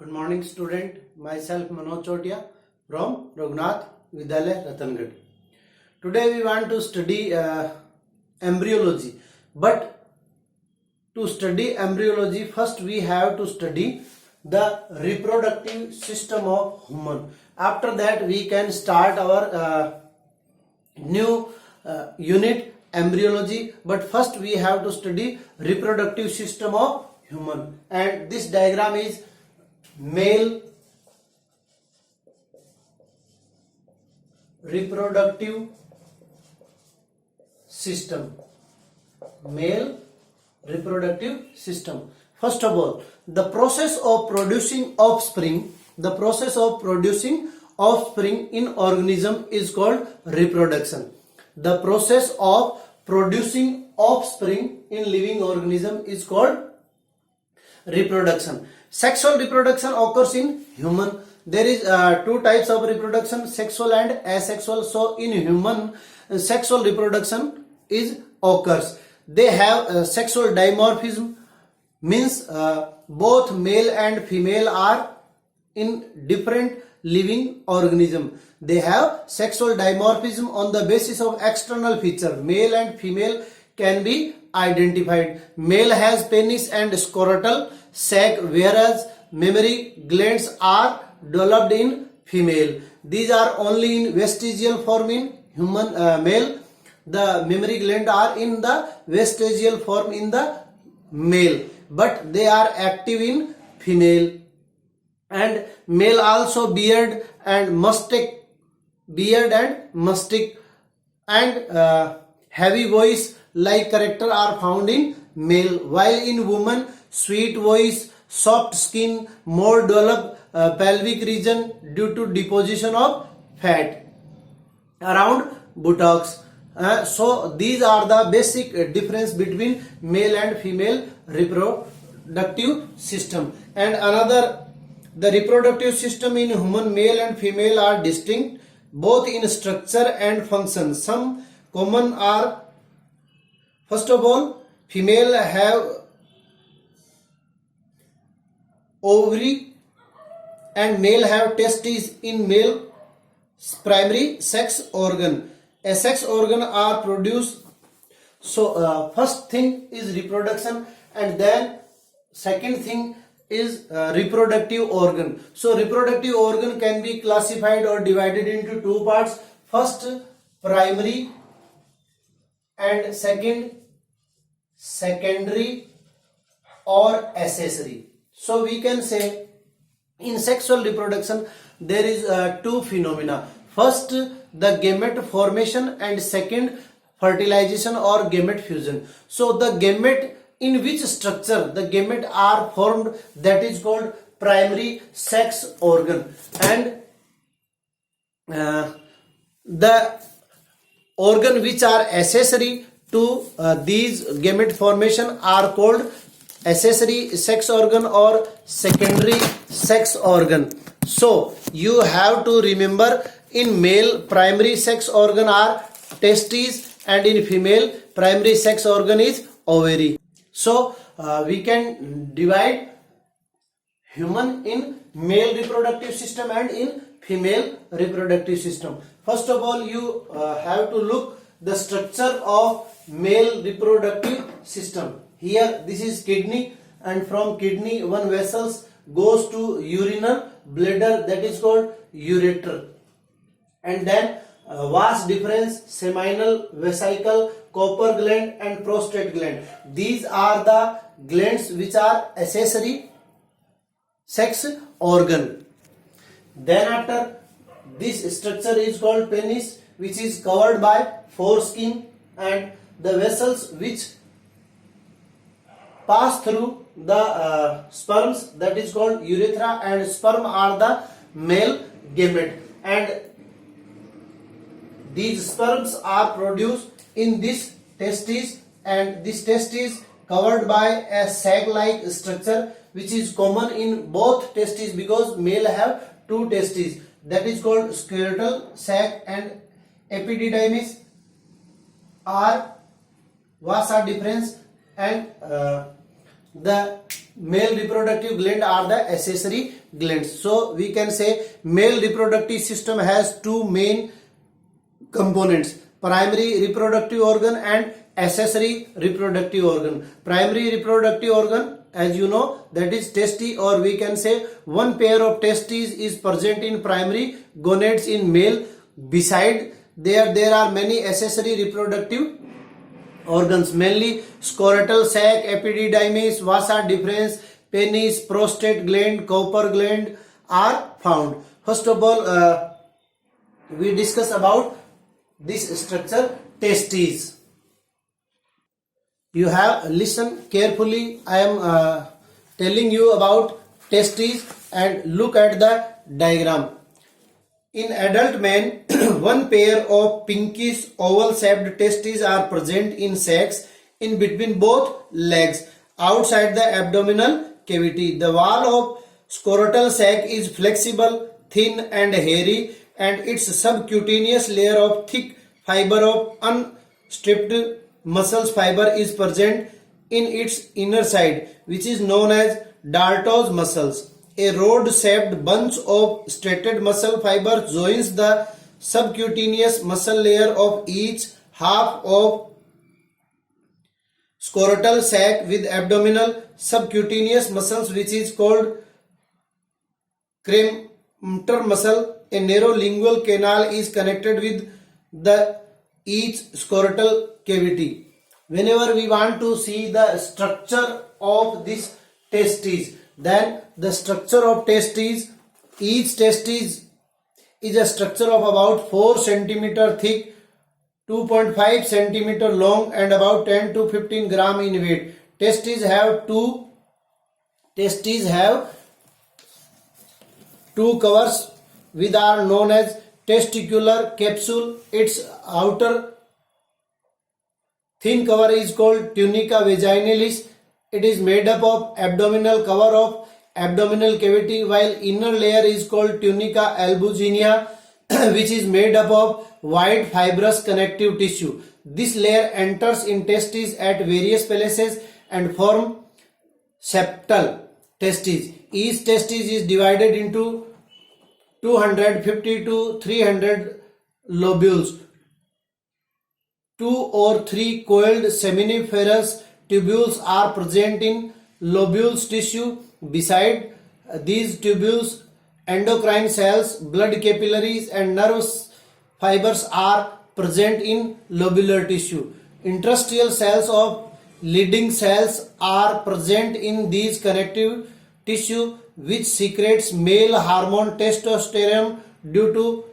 Good morning, student. Myself Manoj Chotia from Raghunath Vidyalaya, Ratangad. Today we want to study embryology. But to study embryology, first we have to study the reproductive system of human. After that, we can start our new unit embryology. But first we have to study reproductive system of human. And this diagram is male reproductive system. Male reproductive system. First of all, the process of producing offspring in organism is called reproduction. The process of producing offspring in living organism is called reproduction. Sexual reproduction occurs in human. There is two types of reproduction, sexual and asexual. So in human, sexual reproduction occurs. They have sexual dimorphism, means both male and female are in different living organism. They have sexual dimorphism on the basis of external feature. Male and female can be identified. Male has penis and scrotal sac, whereas mammary glands are developed in female. These are only in vestigial form in human male. The mammary gland are in the vestigial form in the male, but they are active in female. And male also beard and mustache and heavy voice like character are found in male, while in woman sweet voice, soft skin, more developed pelvic region due to deposition of fat around buttocks. So these are the basic difference between male and female reproductive system. And another, the reproductive system in human male and female are distinct both in structure and function. Some common are, first of all, female have ovary and male have testes in male primary sex organ. A sex organ are produced. So first thing is reproduction, and then second thing is reproductive organ. So reproductive organ can be classified or divided into two parts. First, primary, and second, secondary or accessory. So we can say in sexual reproduction there is two phenomena. First, the gamete formation, and second, fertilization or gamete fusion. So the gamete, in which structure the gamete are formed, that is called primary sex organ. And the organ which are accessory to these gamete formation are called accessory sex organ or secondary sex organ. So you have to remember, in male primary sex organ are testes, and in female primary sex organ is ovary. So we can divide human in male reproductive system and in female reproductive system. First of all, you have to look the structure of male reproductive system. Here this is kidney, and from kidney one vessels goes to urinary bladder, that is called ureter. And then vas deferens, seminal vesicle, Cooper gland and prostate gland. These are the glands which are accessory sex organ. Then after, this structure is called penis, which is covered by foreskin, and the vessels which pass through the sperms, that is called urethra, and sperm are the male gamete, and these sperms are produced in this testes, and this testes covered by a sac-like structure which is common in both testes, because male have two testes, that is called scrotal sac, and epididymis are vas deferens, and the male reproductive gland are the accessory glands. So we can say male reproductive system has two main components: primary reproductive organ and accessory reproductive organ. Primary reproductive organ, as you know, that is testes, or we can say one pair of testes is present in primary gonads in male. Beside there are many accessory reproductive organs, mainly scrotal sac, epididymis, vasa deferens, penis, prostate gland, Cowper gland are found. First of all, we discuss about this structure, testes. You have listened carefully. I am telling you about testes, and look at the diagram. In adult man, one pair of pinkish oval-shaped testes are present in sacs in between both legs outside the abdominal cavity. The wall of scrotal sac is flexible, thin and hairy, and its subcutaneous layer of thick fiber of unstripped muscle fiber is present in its inner side, which is known as Darto's muscles. A rod-shaped bunch of striated muscle fiber joins the subcutaneous muscle layer of each half of scrotal sac with abdominal subcutaneous muscles, which is called cremator muscle. A narrow lingual canal is connected with the each scrotal cavity. Whenever we want to see the structure of this testes, then the structure of testes, each testes is a structure of about 4 cm thick, 2.5 cm long, and about 10 to 15 gram in weight. Testes have two covers which are known as testicular capsule. Its outer thin cover is called tunica vaginalis. It is made up of abdominal cover of abdominal cavity, while inner layer is called tunica albuginea, which is made up of white fibrous connective tissue. This layer enters in testes at various places and form septal testes. Each testis is divided into 250 to 300 lobules. 2 or 3 coiled seminiferous tubules are present in lobules tissue. Beside these tubules, endocrine cells, blood capillaries, and nerve fibers are present in lobular tissue. Interstitial cells of leading cells are present in these connective tissue, which secretes male hormone testosterone, due to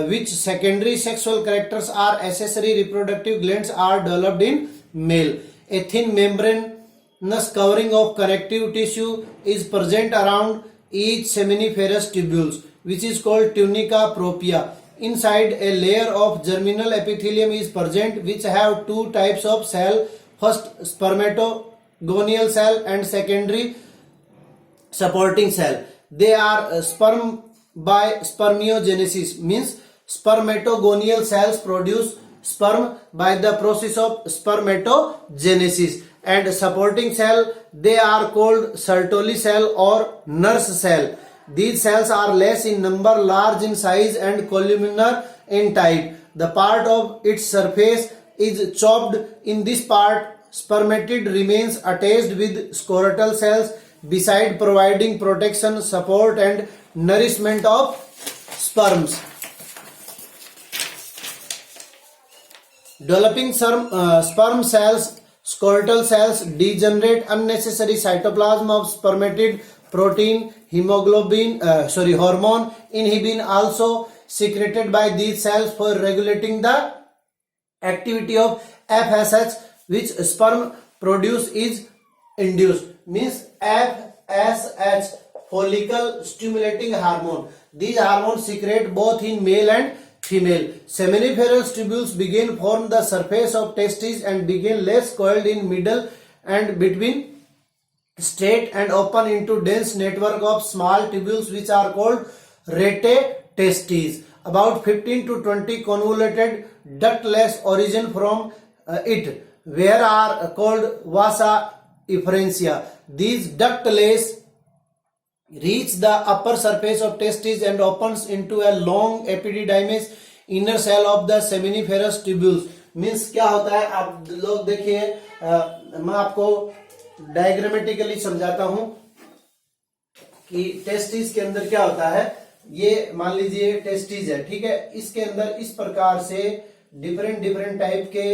which secondary sexual characters are accessory reproductive glands are developed in male. A thin membranous covering of connective tissue is present around each seminiferous tubules, which is called tunica propria. Inside, a layer of germinal epithelium is present, which have two types of cell: first spermatogonial cell and secondary supporting cell. They are sperm by spermiogenesis, means spermatogonial cells produce sperm by the process of spermatogenesis, and supporting cell, they are called Sertoli cell or nurse cell. These cells are less in number, large in size, and columnar in type. The part of its surface is chopped. In this part, spermatid remains attached with scrotal cells, beside providing protection, support, and nourishment of sperms. Developing sperm cells, scrotal cells degenerate unnecessary cytoplasm of spermatid protein, hormone inhibin also secreted by these cells for regulating the activity of FSH, which sperm produce is induced, means FSH, follicle stimulating hormone. These hormones secrete both in male and female. Seminiferous tubules begin form the surface of testes and begin less coiled in middle and between, straight and open into dense network of small tubules, which are called rete testes. About 15 to 20 convoluted ductless origin from it, where are called vasa efferentia. These ductless reach the upper surface of testes and opens into a long epididymis inner cell of the seminiferous tubules. Means क्या होता है, आप लोग देखिए, मैं आपको diagrammatically समझाता हूं कि टेस्टिस के अंदर क्या होता है। ये मान लीजिए टेस्टिस है, ठीक है, इसके अंदर इस प्रकार से डिफरेंट टाइप के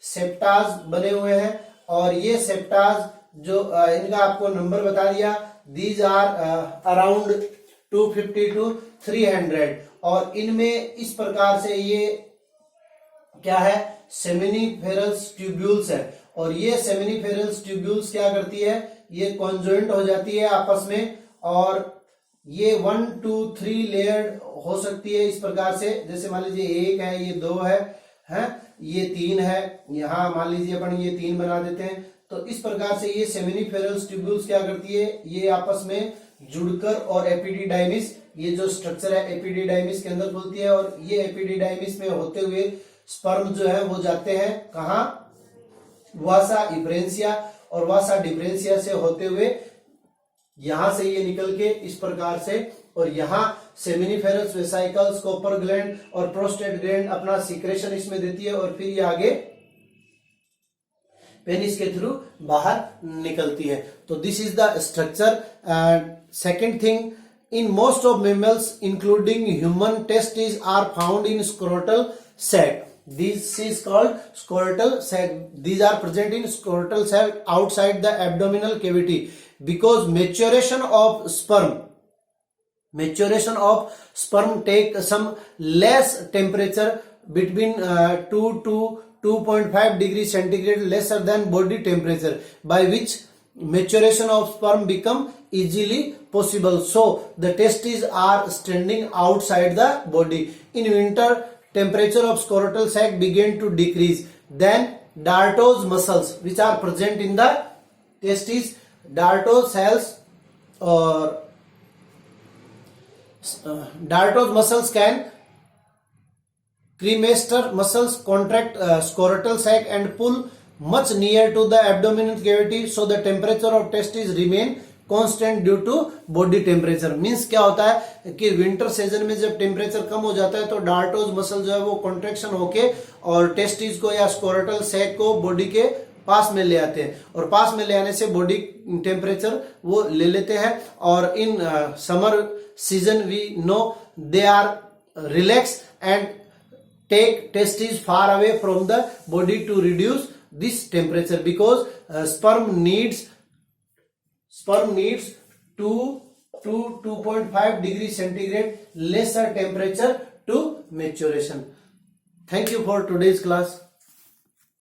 सेप्टाज बने हुए हैं और ये सेप्टाज जो इनका आपको नंबर बता दिया, दीज आर अराउंड 250 to 300 और इनमें इस प्रकार से ये क्या है, सेमिनिफेरस ट्यूब्यूल्स है और ये सेमिनिफेरस ट्यूब्यूल्स क्या करती है, ये कॉन्जॉइंट हो जाती है आपस में और ये 1 2 3 लेयर्ड हो सकती है इस प्रकार से। जैसे मान लीजिए 1 है, ये 2 है, ये 3 है, यहां मान लीजिए अपन ये 3 बना देते हैं। तो इस प्रकार से ये सेमिनिफेरस ट्यूब्यूल्स क्या करती है, ये आपस में जुड़कर और एपिडिडाइमिस, ये जो स्ट्रक्चर है एपिडिडाइमिस के अंदर खुलती है और ये एपिडिडाइमिस में होते हुए स्पर्म जो है वो जाते हैं कहां, वासा इफ्रेंसिया और वासा डिफरेंसिया से होते हुए यहां से ये निकल के इस प्रकार से और यहां सेमिनिफेरस वेसाइकल्स, कॉपर ग्लैंड और प्रोस्टेट ग्लैंड अपना सीक्रेशन इसमें देती है और फिर ये आगे पेनिस के थ्रू बाहर निकलती है। तो this is the structure. And second thing, in most of mammals including human testis are found in scrotal sac. This is called scrotal sac. These are present in scrotal sac outside the abdominal cavity because maturation of sperm take some less temperature between 2 to 2.5 degrees centigrade lesser than body temperature, by which maturation of sperm become easily possible. So the testes are standing outside the body. In winter, temperature of scrotal sac begin to decrease. Then Darto's muscles which are present in the testes, Darto's cells or Darto's muscles can cremaster muscles contract scrotal sac and pull much near to the abdominal cavity, so the temperature of testes remain constant due to body temperature. Means क्या होता है कि winter season में जब temperature कम हो जाता है तो डार्टोज मसल जो है वो कॉन्ट्रेक्शन होके और टेस्टिस को या स्कोरेटल सैक को बॉडी के पास में ले आते हैं और पास में ले आने से बॉडी टेम्परेचर वो ले लेते हैं और in summer season we know they are relax and take testes far away from the body to reduce this temperature because sperm needs 2 to 2.5 degrees centigrade lesser temperature to maturation. Thank you for today's class.